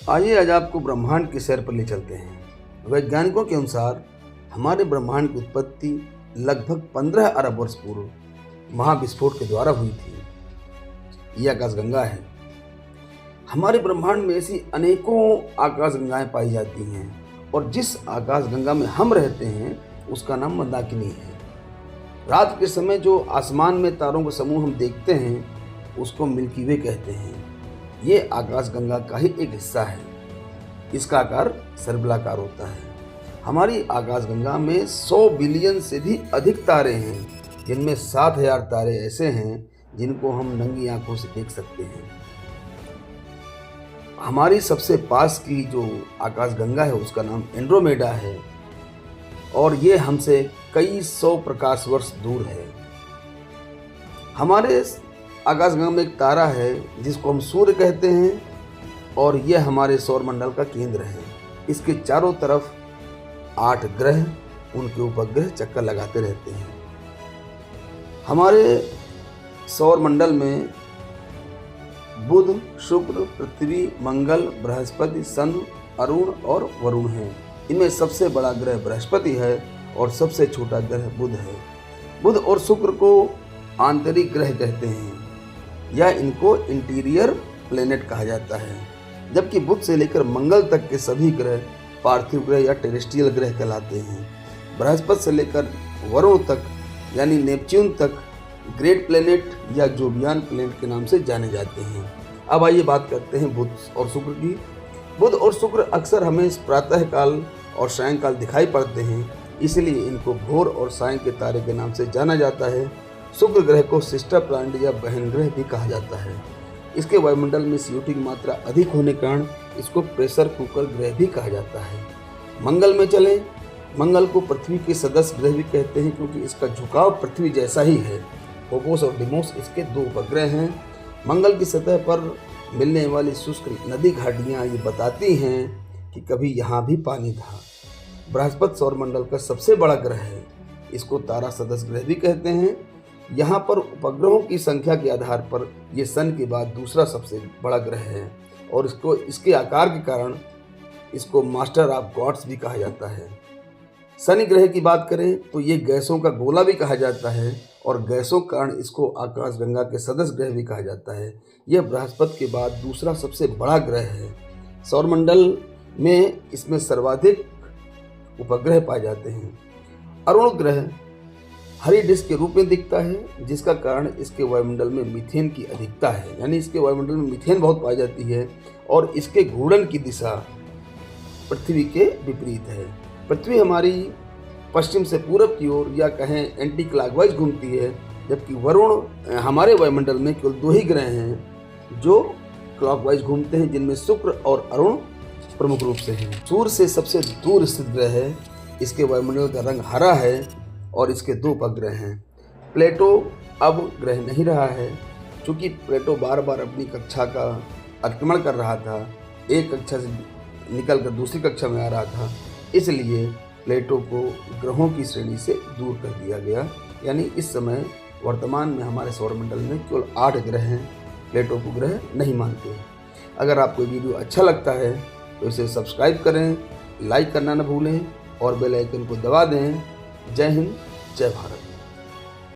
आइए आज आपको ब्रह्मांड की सैर पर ले चलते हैं। वैज्ञानिकों के अनुसार हमारे ब्रह्मांड की उत्पत्ति लगभग 15 अरब वर्ष पूर्व महाविस्फोट के द्वारा हुई थी। यह आकाशगंगा है। हमारे ब्रह्मांड में ऐसी अनेकों आकाशगंगाएं पाई जाती हैं और जिस आकाशगंगा में हम रहते हैं उसका नाम मंदाकिनी है। रात के समय जो आसमान में तारों का समूह हम देखते हैं उसको मिल्की वे कहते हैं। ये आकाशगंगा का ही एक हिस्सा है। इसका आकार सर्पिलाकार होता है। हमारी आकाशगंगा में 100 बिलियन से भी अधिक तारे हैं, जिनमें 7,000 तारे ऐसे हैं जिनको हम नंगी आंखों से देख सकते हैं। हमारी सबसे पास की जो आकाशगंगा है उसका नाम एंड्रोमेडा है और ये हमसे कई 100 प्रकाश वर्ष दूर है। हमारे आकाशगंगा में एक तारा है जिसको हम सूर्य कहते हैं और यह हमारे सौरमंडल का केंद्र है। इसके चारों तरफ 8 ग्रह, उनके उपग्रह चक्कर लगाते रहते हैं। हमारे सौरमंडल में बुध, शुक्र, पृथ्वी, मंगल, बृहस्पति, शन, अरुण और वरुण हैं। इनमें सबसे बड़ा ग्रह बृहस्पति है और सबसे छोटा ग्रह बुध है। बुध और शुक्र को आंतरिक ग्रह कहते हैं या इनको इंटीरियर प्लेनेट कहा जाता है, जबकि बुध से लेकर मंगल तक के सभी ग्रह पार्थिव ग्रह या टेरेस्ट्रियल ग्रह कहलाते हैं। बृहस्पति से लेकर वरुण तक यानी नेपच्यून तक ग्रेट प्लेनेट या जोवियन प्लेनेट के नाम से जाने जाते हैं। अब आइए बात करते हैं बुध और शुक्र की। बुध और शुक्र अक्सर हमें प्रातःकाल और सायंकाल दिखाई पड़ते हैं, इसलिए इनको भोर और सायं के तारे के नाम से जाना जाता है। शुक्र ग्रह को सिस्टर प्लैनेट या बहन ग्रह भी कहा जाता है। इसके वायुमंडल में CO2 की मात्रा अधिक होने के कारण इसको प्रेशर कुकर ग्रह भी कहा जाता है। मंगल में चलें। मंगल को पृथ्वी के सदस्य ग्रह भी कहते हैं क्योंकि इसका झुकाव पृथ्वी जैसा ही है। फोबोस और डिमोस इसके 2 उपग्रह हैं। मंगल की सतह पर मिलने वाली शुष्क नदी घाटियाँ ये बताती हैं कि कभी यहाँ भी पानी था। बृहस्पति सौरमंडल का सबसे बड़ा ग्रह है। इसको तारा सदस्य ग्रह भी कहते हैं। यहाँ पर उपग्रहों की संख्या के आधार पर यह सन के बाद दूसरा सबसे बड़ा ग्रह है और इसके आकार के कारण इसको मास्टर ऑफ गॉड्स भी कहा जाता है। शनि ग्रह की बात करें तो ये गैसों का गोला भी कहा जाता है और गैसों के कारण इसको आकाशगंगा के सदस्य ग्रह भी कहा जाता है। यह बृहस्पति के बाद दूसरा सबसे बड़ा ग्रह है। सौरमंडल में इसमें सर्वाधिक उपग्रह पाए जाते हैं। अरुण ग्रह हरी डिस्क के रूप में दिखता है, जिसका कारण इसके वायुमंडल में मीथेन की अधिकता है, यानी इसके वायुमंडल में मीथेन बहुत पाई जाती है और इसके घूर्णन की दिशा पृथ्वी के विपरीत है। पृथ्वी हमारी पश्चिम से पूरब की ओर या कहें एंटी क्लॉकवाइज घूमती है, जबकि वरुण हमारे वायुमंडल में केवल 2 ही ग्रह हैं जो क्लॉकवाइज घूमते हैं, जिनमें शुक्र और अरुण प्रमुख रूप से हैं। सूर्य से सबसे दूर स्थित ग्रह है। इसके वायुमंडल का रंग हरा है और इसके 2 उपग्रह हैं। प्लेटो अब ग्रह नहीं रहा है, क्योंकि प्लेटो बार बार अपनी कक्षा का अतिक्रमण कर रहा था, एक कक्षा से निकलकर दूसरी कक्षा में आ रहा था, इसलिए प्लेटो को ग्रहों की श्रेणी से दूर कर दिया गया। यानी इस समय वर्तमान में हमारे सौरमंडल में केवल 8 ग्रह हैं। प्लेटो को ग्रह नहीं मानते। अगर आपको वीडियो अच्छा लगता है तो इसे सब्सक्राइब करें, लाइक करना न भूलें और बेल आइकन को दबा दें। जय हिंद, जय भारत।